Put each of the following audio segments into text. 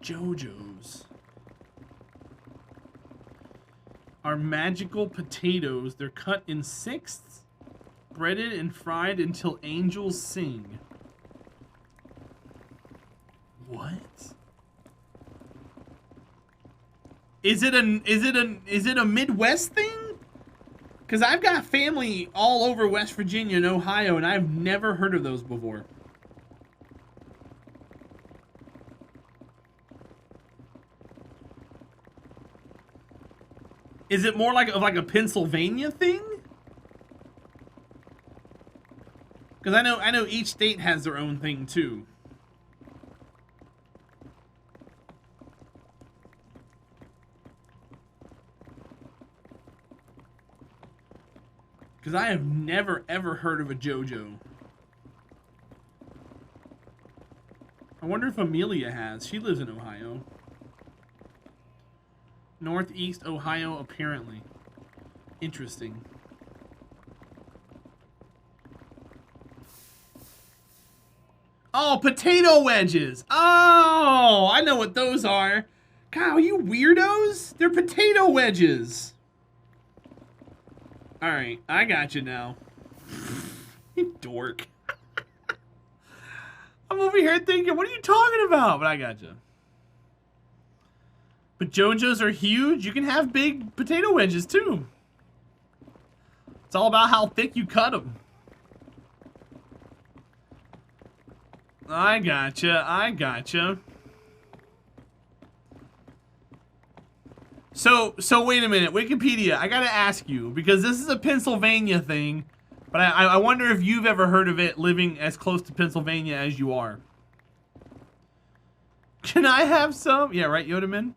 JoJo's are magical potatoes. They're cut in sixths, breaded and fried until angels sing. What? Is it a Midwest thing? Because I've got family all over West Virginia and Ohio, and I've never heard of those before. Is it more like a Pennsylvania thing? Because I know each state has their own thing too. Because I have never, ever heard of a JoJo. I wonder if Amelia has. She lives in Ohio. Northeast Ohio, apparently. Interesting. Oh, potato wedges. Oh, I know what those are. God, you weirdos? They're potato wedges. All right, I got you now. You dork. I'm over here thinking, what are you talking about? But I got you. But JoJo's are huge. You can have big potato wedges too. It's all about how thick you cut them. I gotcha. I gotcha. So wait a minute, Wikipedia, I gotta ask you, because this is a Pennsylvania thing, but I wonder if you've ever heard of it living as close to Pennsylvania as you are. Can I have some? Yeah, right, Yodaman?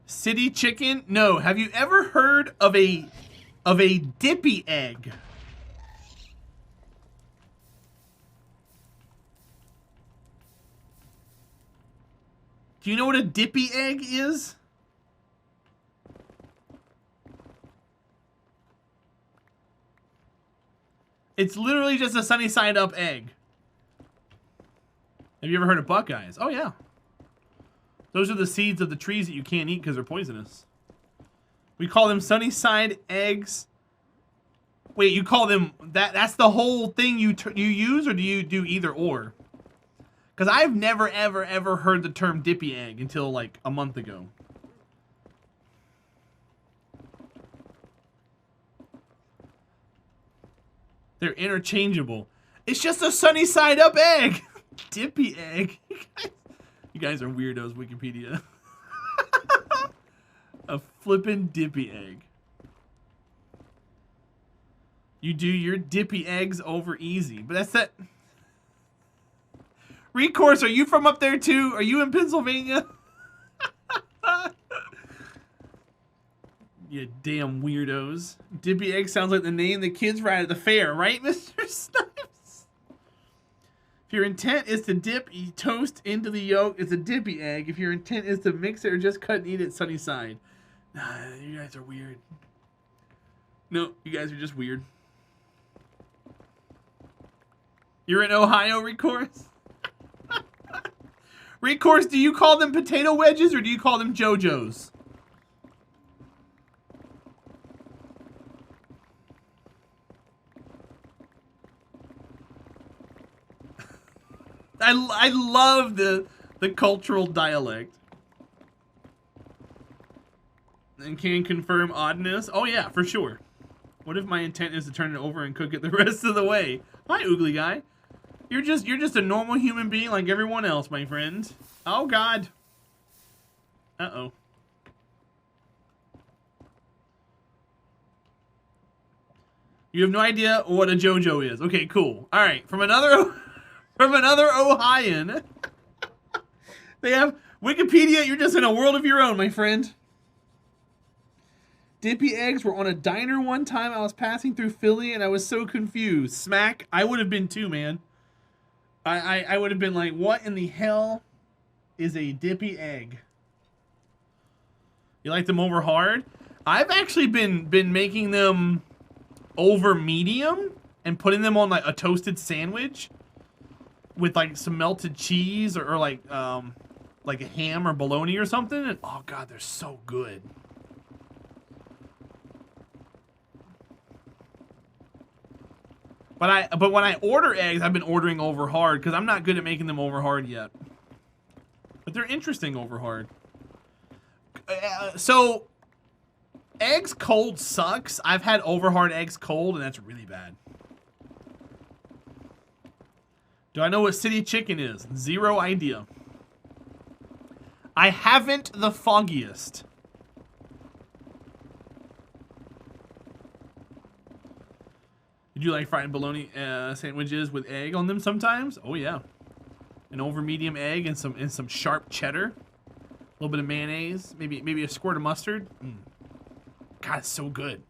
City chicken? No. Have you ever heard of a dippy egg? Do you know what a dippy egg is? It's literally just a sunny side up egg. Have you ever heard of Buckeyes? Oh yeah. Those are the seeds of the trees that you can't eat because they're poisonous. We call them sunny side eggs. Wait, you call them that's the whole thing you use, or do you do either or? Because I've never, ever, ever heard the term dippy egg until like a month ago. They're interchangeable. It's just a sunny side up egg. Dippy egg. You guys are weirdos, Wikipedia. A flippin' dippy egg. You do your dippy eggs over easy. But that's that... Recourse, are you from up there too? Are you in Pennsylvania? You damn weirdos. Dippy egg sounds like the name the kids ride at the fair, right, Mr. Snipes? If your intent is to dip toast into the yolk, it's a dippy egg. If your intent is to mix it or just cut and eat it, sunny side. Nah, you guys are weird. No, you guys are just weird. You're in Ohio, Recourse? Recourse, do you call them potato wedges or do you call them JoJo's? I love the cultural dialect. And can confirm oddness. Oh yeah, for sure. What if my intent is to turn it over and cook it the rest of the way? Hi, Oogly Guy. You're just a normal human being like everyone else, my friend. Oh God. Uh-oh. You have no idea what a JoJo is. Okay, cool. All right, from another Ohioan. They have Wikipedia. You're just in a world of your own, my friend. Dippy eggs were on a diner one time. I was passing through Philly and I was so confused. Smack. I would have been too, man. I would have been like, what in the hell is a dippy egg? You like them over hard? I've actually been making them over medium and putting them on like a toasted sandwich. with like some melted cheese or like a ham or bologna or something. And, oh god, they're so good. But when I order eggs, I've been ordering over hard because I'm not good at making them over hard yet. But they're interesting over hard. So eggs cold sucks. I've had over hard eggs cold, and that's really bad. Do I know what city chicken is? Zero idea. I haven't the foggiest. Did you like fried bologna sandwiches with egg on them sometimes? Oh yeah. An over medium egg and some sharp cheddar. A little bit of mayonnaise, maybe a squirt of mustard. God, it's so good.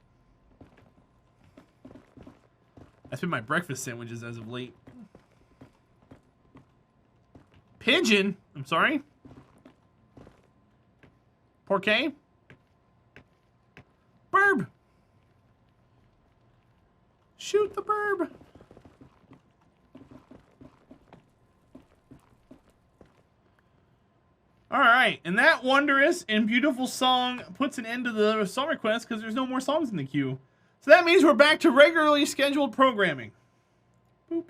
That's been my breakfast sandwiches as of late. Pigeon? I'm sorry? Porqué? Burb! Shoot the burb! Alright, and that wondrous and beautiful song puts an end to the song request because there's no more songs in the queue. So that means we're back to regularly scheduled programming. Boop.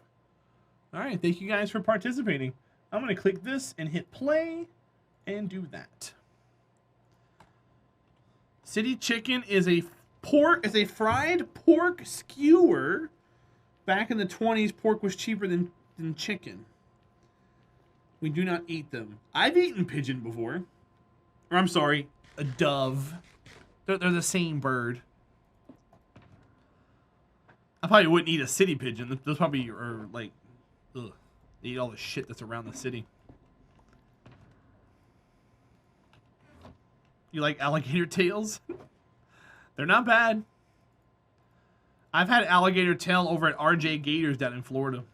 Alright, thank you guys for participating. I'm going to click this and hit play and do that. City chicken is a fried pork skewer. Back in the 20s, pork was cheaper than chicken. We do not eat them. I've eaten pigeon before. Or I'm sorry, a dove. They're the same bird. I probably wouldn't eat a city pigeon. Those probably are like, ugh. They eat all the shit that's around the city. You like alligator tails? They're not bad. I've had alligator tail over at RJ Gators down in Florida.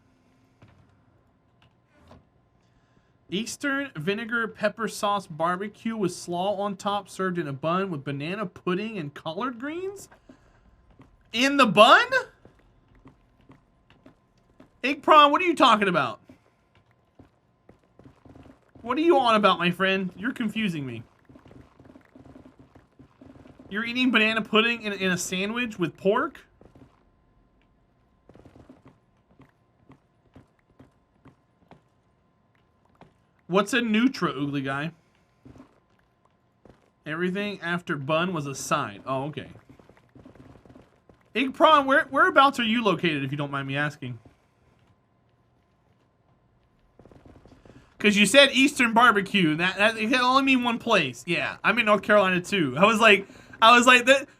Eastern vinegar pepper sauce barbecue with slaw on top, served in a bun with banana pudding and collard greens? In the bun? Egg prawn, what are you talking about? What are you on about, my friend? You're confusing me. You're eating banana pudding in a sandwich with pork? What's a Nutra, Oogly Guy? Everything after bun was a side. Oh, okay. Egg prawn, whereabouts are you located, if you don't mind me asking? Because you said Eastern barbecue. That it can only mean one place. Yeah, I'm in North Carolina too. I was like,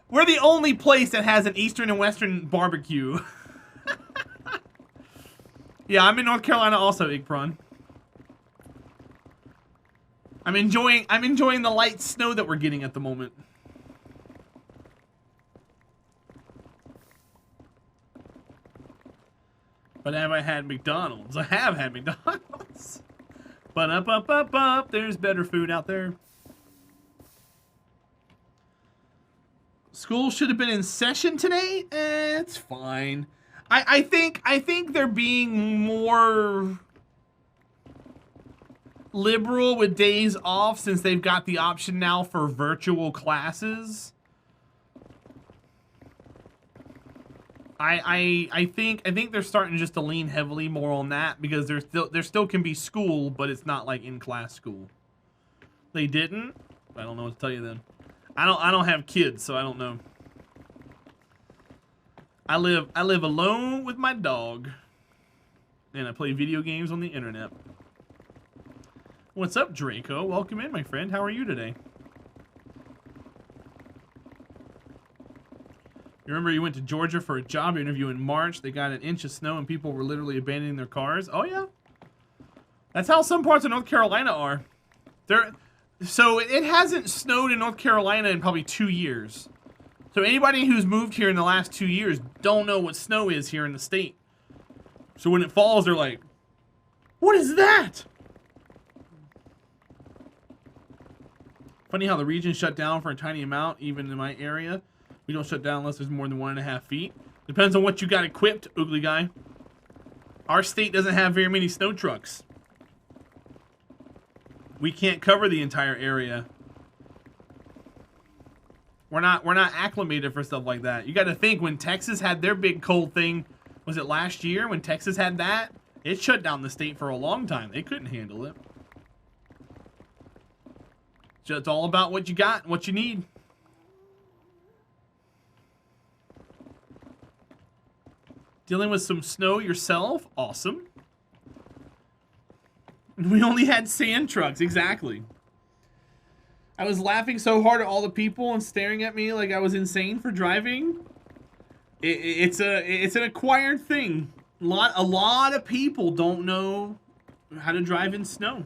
we're the only place that has an Eastern and Western barbecue. Yeah, I'm in North Carolina also, Egg prawn. I'm enjoying the light snow that we're getting at the moment. But have I had McDonald's? I have had McDonald's. But up, there's better food out there. School should have been in session today. It's fine. I think they're being more liberal with days off since they've got the option now for virtual classes. I think they're starting just to lean heavily more on that because there still can be school, but it's not like in class school. They didn't? I don't know what to tell you then. I don't have kids, so I don't know. I live alone with my dog, and I play video games on the internet. What's up, Draco? Welcome in, my friend. How are you today? You remember you went to Georgia for a job interview in March. They got an inch of snow and people were literally abandoning their cars. Oh, yeah. That's how some parts of North Carolina are. So it hasn't snowed in North Carolina in probably 2 years. So anybody who's moved here in the last 2 years don't know what snow is here in the state. So when it falls, they're like, what is that? Funny how the region shut down for a tiny amount, even in my area. We don't shut down unless there's more than 1.5 feet. Depends on what you got equipped, Oogly Guy. Our state doesn't have very many snow trucks. We can't cover the entire area. We're not acclimated for stuff like that. You got to think, when Texas had their big cold thing, was it last year when Texas had that? It shut down the state for a long time. They couldn't handle it. So it's all about what you got, what you need. Dealing with some snow yourself? Awesome. We only had sand trucks, exactly. I was laughing so hard at all the people and staring at me like I was insane for driving. It's an acquired thing. A lot of people don't know how to drive in snow.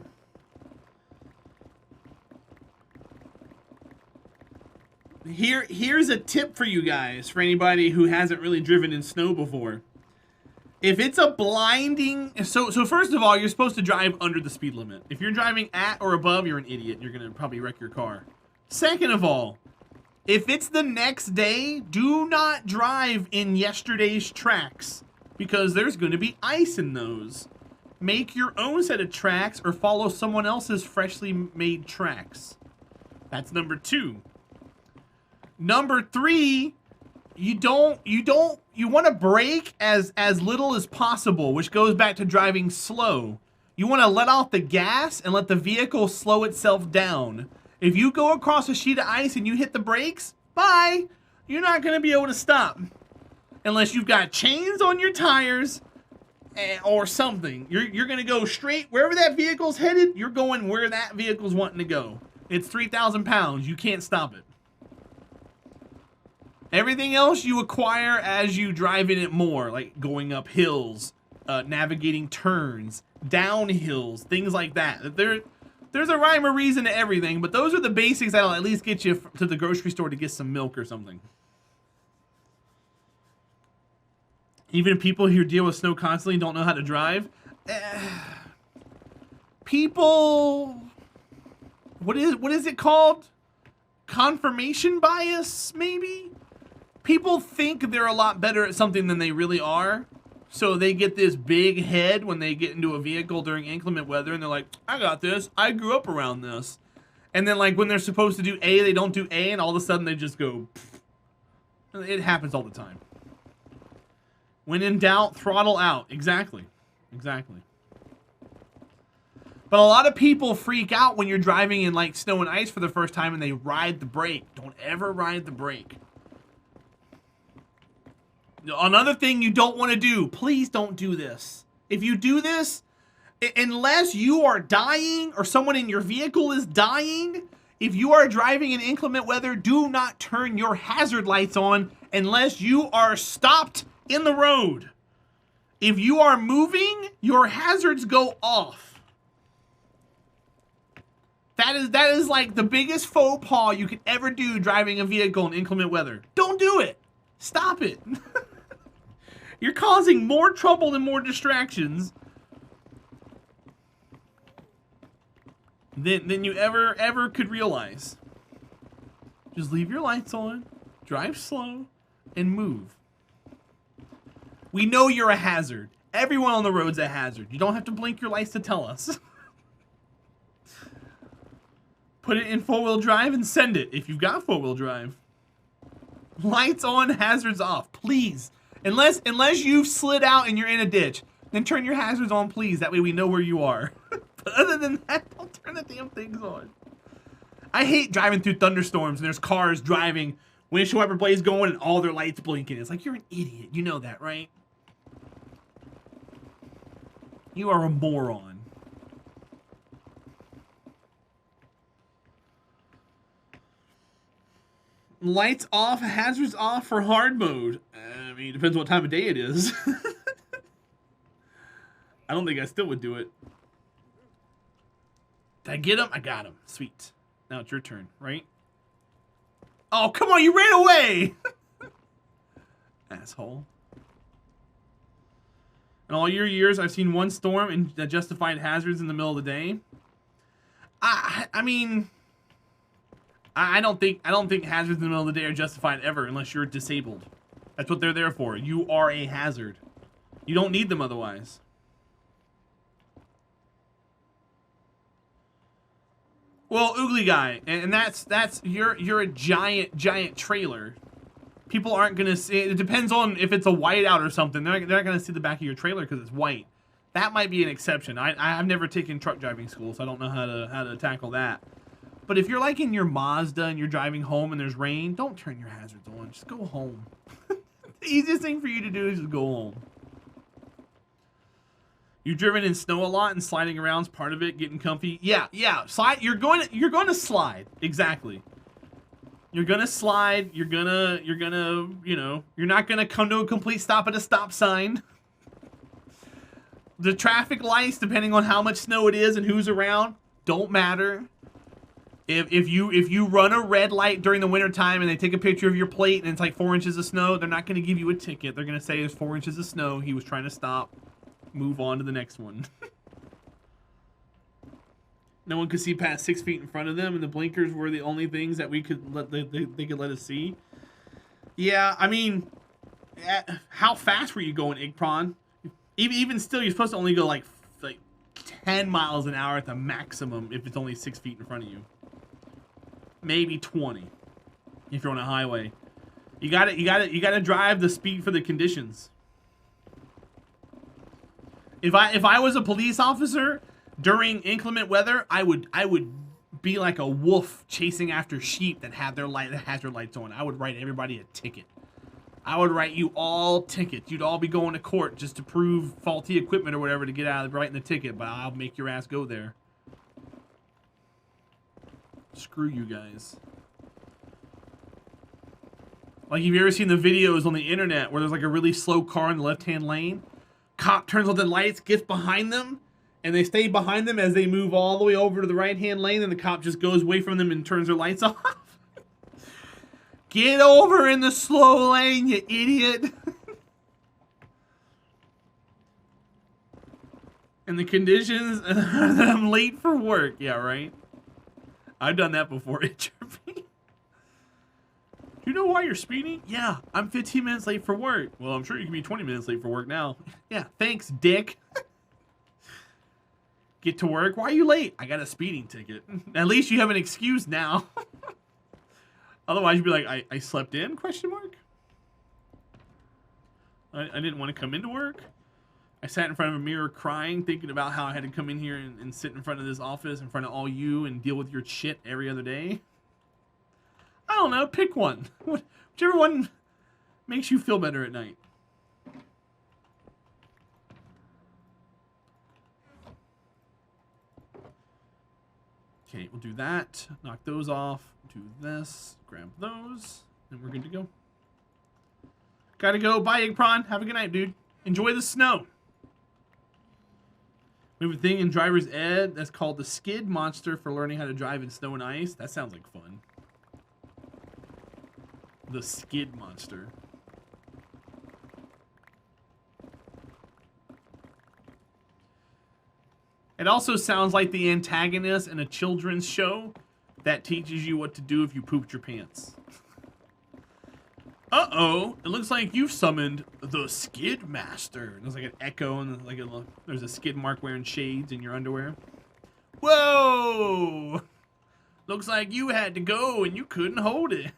Here's a tip for you guys, for anybody who hasn't really driven in snow before. If it's a blinding... So first of all, you're supposed to drive under the speed limit. If you're driving at or above, you're an idiot. You're going to probably wreck your car. Second of all, if it's the next day, do not drive in yesterday's tracks, because there's going to be ice in those. Make your own set of tracks or follow someone else's freshly made tracks. That's number 2. Number 3, you want to brake as little as possible, which goes back to driving slow. You want to let off the gas and let the vehicle slow itself down. If you go across a sheet of ice and you hit the brakes, bye. You're not going to be able to stop. Unless you've got chains on your tires or something. You're going to go straight wherever that vehicle's headed. You're going where that vehicle's wanting to go. It's 3,000 pounds. You can't stop it. Everything else you acquire as you drive in it more, like going up hills, navigating turns, down hills, things like that. There's a rhyme or reason to everything, but those are the basics that'll at least get you to the grocery store to get some milk or something. Even people who deal with snow constantly don't know how to drive. People, what is it called? Confirmation bias, maybe? People think they're a lot better at something than they really are. So they get this big head when they get into a vehicle during inclement weather, and they're like, I got this. I grew up around this. And then, like, when they're supposed to do A, they don't do A, and all of a sudden they just go, pfft. It happens all the time. When in doubt, throttle out. Exactly. Exactly. But a lot of people freak out when you're driving in, like, snow and ice for the first time, and they ride the brake. Don't ever ride the brake. Another thing you don't want to do, please don't do this. If you do this, unless you are dying or someone in your vehicle is dying, if you are driving in inclement weather, do not turn your hazard lights on unless you are stopped in the road. If you are moving, your hazards go off. That is like the biggest faux pas you could ever do driving a vehicle in inclement weather. Don't do it. Stop it. You're causing more trouble and more distractions than you ever could realize. Just leave your lights on, drive slow, and move. We know you're a hazard. Everyone on the road's a hazard. You don't have to blink your lights to tell us. Put it in 4-wheel drive and send it if you've got 4-wheel drive. Lights on, hazards off, please. Unless you've slid out and you're in a ditch, then turn your hazards on, please. That way we know where you are. But other than that, don't turn the damn things on. I hate driving through thunderstorms and there's cars driving, windshield wiper blades going, and all their lights blinking. It's like, you're an idiot. You know that, right? You are a moron. Lights off, hazards off for hard mode. I mean, it depends what time of day it is. I don't think I still would do it. Did I get him? I got him. Sweet. Now it's your turn, right? Oh, come on, you ran away! Asshole. In all your years, I've seen one storm and justified hazards in the middle of the day. I mean... I don't think hazards in the middle of the day are justified ever unless you're disabled. That's what they're there for. You are a hazard. You don't need them otherwise. Well, Oogly Guy, and that's you're a giant trailer. People aren't gonna see. It depends on if it's a whiteout or something. They're not gonna see the back of your trailer because it's white. That might be an exception. I've never taken truck driving school, so I don't know how to tackle that. But if you're like in your Mazda and you're driving home and there's rain, don't turn your hazards on. Just go home. The easiest thing for you to do is just go home. You've driven in snow a lot and sliding around's part of it, getting comfy. Yeah. Slide. You're going to slide. Exactly. You're gonna slide. You're gonna, you know, you're not gonna come to a complete stop at a stop sign. The traffic lights, depending on how much snow it is and who's around, don't matter. If you run a red light during the winter time and they take a picture of your plate and it's like 4 inches of snow, they're not gonna give you a ticket. They're gonna say it's 4 inches of snow. He was trying to stop. Move on to the next one. No one could see past 6 feet in front of them, and the blinkers were the only things that we could let they could let us see. Yeah, I mean, how fast were you going, Igpron? Even still, you're supposed to only go like 10 miles an hour at the maximum if it's only 6 feet in front of you. Maybe 20 if you're on a highway. You gotta drive the speed for the conditions. If I was a police officer during inclement weather, I would be like a wolf chasing after sheep that have their hazard lights on. I would write everybody a ticket. I would write you all tickets. You'd all be going to court just to prove faulty equipment or whatever to get out of writing the ticket, but I'll make your ass go there. Screw you guys. Like, have you ever seen the videos on the internet where there's like a really slow car in the left-hand lane? Cop turns on the lights, gets behind them, and they stay behind them as they move all the way over to the right-hand lane, and the cop just goes away from them and turns their lights off. Get over in the slow lane, you idiot. And the conditions, I'm late for work. Yeah, right? I've done that before, HRP. You know why you're speeding? Yeah, I'm 15 minutes late for work. Well, I'm sure you can be 20 minutes late for work now. Yeah, thanks, dick. Get to work. Why are you late? I got a speeding ticket. At least you have an excuse now. Otherwise, you'd be like, I slept in? Question mark. I didn't want to come into work. I sat in front of a mirror crying, thinking about how I had to come in here and sit in front of this office in front of all you and deal with your shit every other day. I don't know. Pick one. Whichever one makes you feel better at night. Okay, we'll do that. Knock those off. Do this. Grab those. And we're good to go. Gotta go. Bye, Eggpron. Have a good night, dude. Enjoy the snow. We have a thing in driver's ed that's called the skid monster for learning how to drive in snow and ice. That sounds like fun. The skid monster. It also sounds like the antagonist in a children's show that teaches you what to do if you pooped your pants. Uh-oh, it looks like you've summoned the Skid Master. There's like an echo and like there's a skid mark wearing shades in your underwear. Whoa! Looks like you had to go and you couldn't hold it.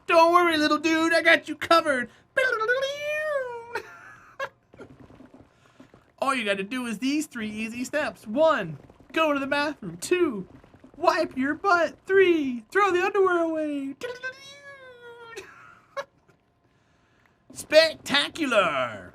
Don't worry, little dude, I got you covered. All you gotta do is these 3 easy steps. 1, go to the bathroom. 2, wipe your butt. 3, throw the underwear away. Spectacular!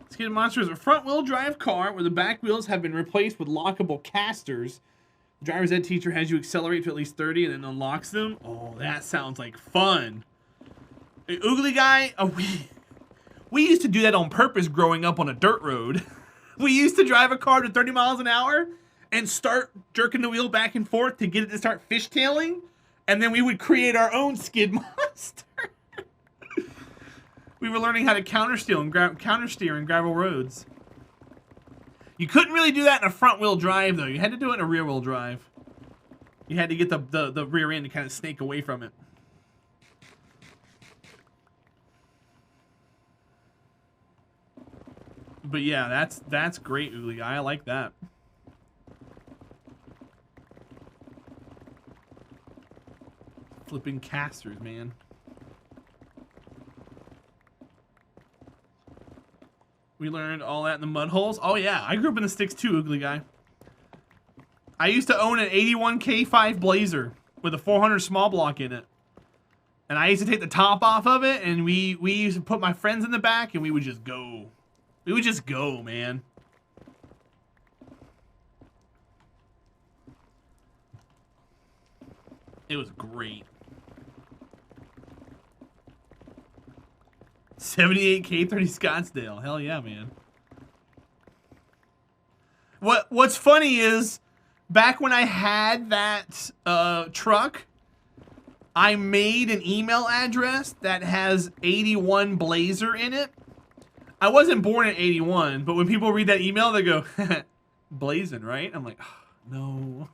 Skid Monster is a front-wheel drive car where the back wheels have been replaced with lockable casters. The driver's ed teacher has you accelerate to at least 30 and then unlocks them. Oh, that sounds like fun. Hey, Oogly Guy, we used to do that on purpose growing up on a dirt road. We used to drive a car to 30 miles an hour and start jerking the wheel back and forth to get it to start fishtailing, and then we would create our own skid monster. We were learning how to countersteer in gravel roads. You couldn't really do that in a front-wheel drive, though. You had to do it in a rear-wheel drive. You had to get the rear end to kind of snake away from it. But yeah, that's great, Oogly Guy. I like that. Flipping casters, man. We learned all that in the mud holes. Oh yeah, I grew up in the sticks too, Oogly Guy. I used to own an 81 K5 Blazer with a 400 small block in it. And I used to take the top off of it, and we used to put my friends in the back, and we would just go. We would just go, man. It was great. 78 K30 Scottsdale. Hell yeah, man. What's funny is, back when I had that truck, I made an email address that has 81 Blazer in it. I wasn't born in 81, but when people read that email, they go, Blazing, right? I'm like, oh, no.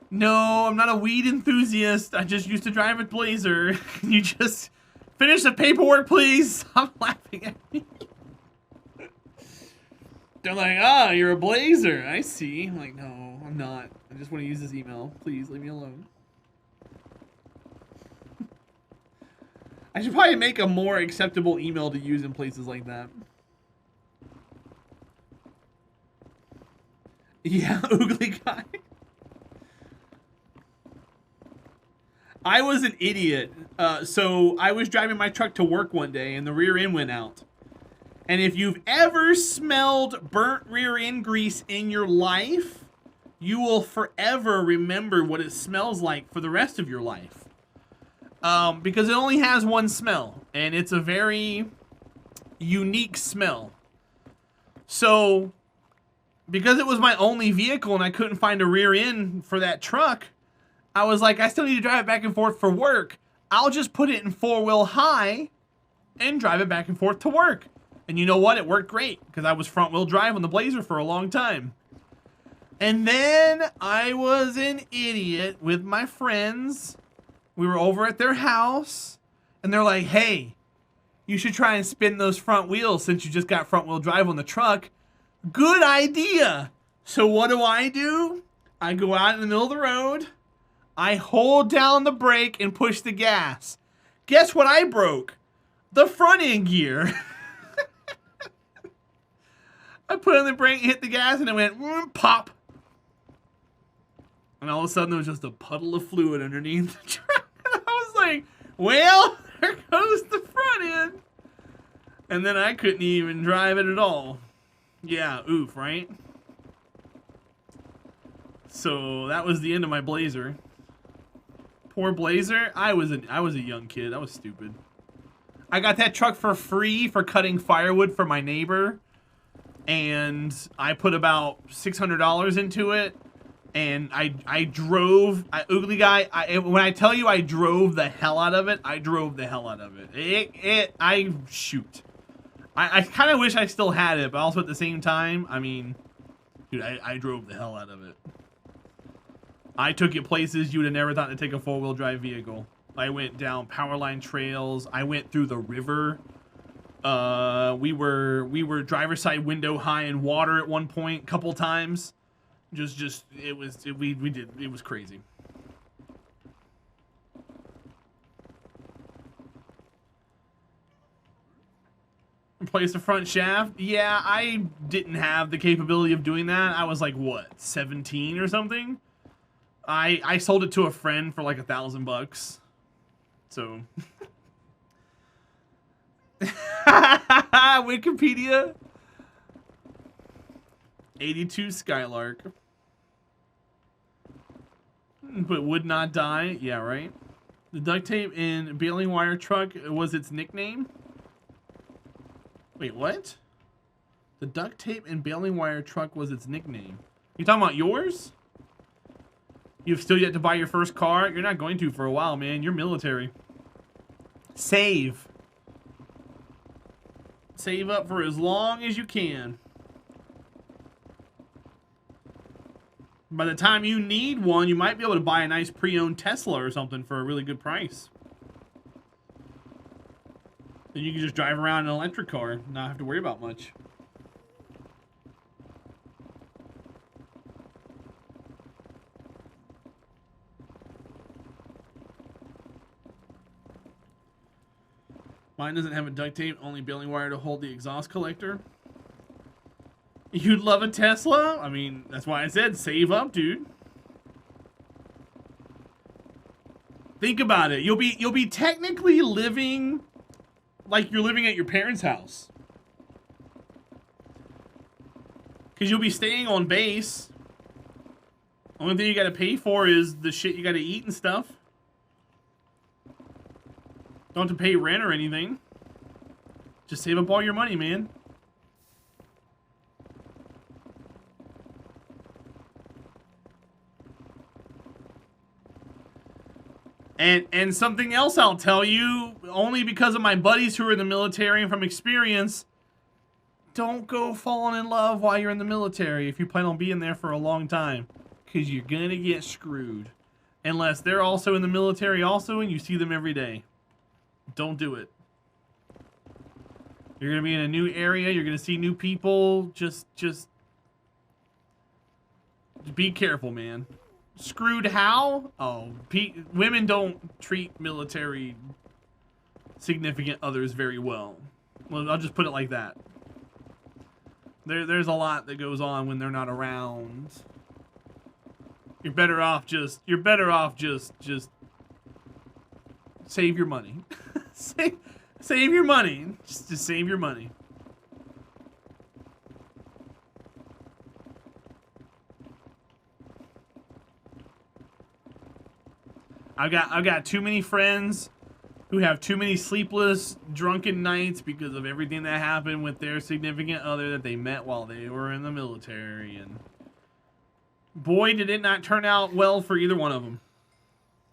No, I'm not a weed enthusiast. I just used to drive a Blazer. You just finish the paperwork, please. Stop laughing at me. They're like, ah, you're a Blazer. I see. I'm like, no, I'm not. I just want to use this email. Please leave me alone. I should probably make a more acceptable email to use in places like that. Yeah, Oogly Guy. I was an idiot. So I was driving my truck to work one day and the rear end went out. And if you've ever smelled burnt rear end grease in your life, you will forever remember what it smells like for the rest of your life. Because it only has one smell, and it's a very unique smell. So, because it was my only vehicle and I couldn't find a rear end for that truck, I was like, I still need to drive it back and forth for work. I'll just put it in 4-wheel high and drive it back and forth to work. And you know what? It worked great because I was front-wheel drive on the Blazer for a long time. And then I was an idiot with my friends. We were over at their house, and they're like, hey, you should try and spin those front wheels since you just got front-wheel drive on the truck. Good idea. So what do? I go out in the middle of the road. I hold down the brake and push the gas. Guess what I broke? The front end gear. I put on the brake, hit the gas, and it went pop. And all of a sudden, there was just a puddle of fluid underneath the truck. And I was like, well, there goes the front end. And then I couldn't even drive it at all. Yeah, oof, right? So that was the end of my Blazer. Poor Blazer. I was a young kid. I was stupid. I got that truck for free for cutting firewood for my neighbor. And I put about $600 into it. And I drove, Oogly Guy, when I tell you I drove the hell out of it, I drove the hell out of it. Shoot. I kind of wish I still had it, but also at the same time, I mean, dude, I drove the hell out of it. I took it places you would have never thought to take a 4-wheel drive vehicle. I went down powerline trails. I went through the river. We were driver's side window high in water at one point, a couple times. It was crazy. Replace the front shaft? Yeah, I didn't have the capability of doing that. I was like, what, 17 or something? I sold it to a friend for like $1,000. So. Wikipedia. 82 Skylark. But would not die. Yeah, right. The duct tape in baling wire truck was its nickname. Wait, what? The duct tape and baling wire truck was its nickname. You talking about yours? You've still yet to buy your first car? You're not going to for a while, man. You're military. Save. Save up for as long as you can. By the time you need one, you might be able to buy a nice pre-owned Tesla or something for a really good price. Then you can just drive around in an electric car and not have to worry about much. Mine doesn't have a duct tape, only baling wire to hold the exhaust collector. You'd love a Tesla? I mean, that's why I said save up, dude. Think about it. You'll be technically living like you're living at your parents' house. Because you'll be staying on base. Only thing you gotta pay for is the shit you gotta eat and stuff. Don't have to pay rent or anything. Just save up all your money, man. And something else I'll tell you, only because of my buddies who are in the military and from experience, don't go falling in love while you're in the military if you plan on being there for a long time. Because you're gonna get screwed. Unless they're also in the military also and you see them every day. Don't do it. You're gonna be in a new area, you're gonna see new people, just be careful, man. Screwed how? Oh, women don't treat military significant others very well. Well, I'll just put it like that. There's a lot that goes on when they're not around. You're better off just save your money. save your money. Just save your money. I've got too many friends who have too many sleepless, drunken nights because of everything that happened with their significant other that they met while they were in the military, and boy, did it not turn out well for either one of them.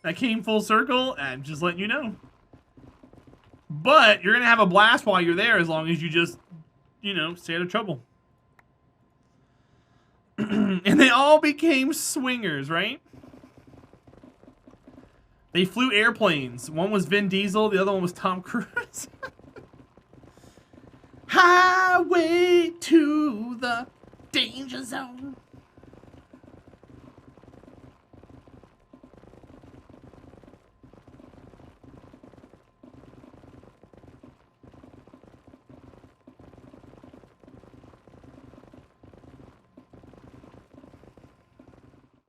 That came full circle, and just letting you know. But you're gonna have a blast while you're there as long as you just, you know, stay out of trouble. And they all became swingers, right? They flew airplanes. One was Vin Diesel, the other one was Tom Cruise. Highway to the danger zone.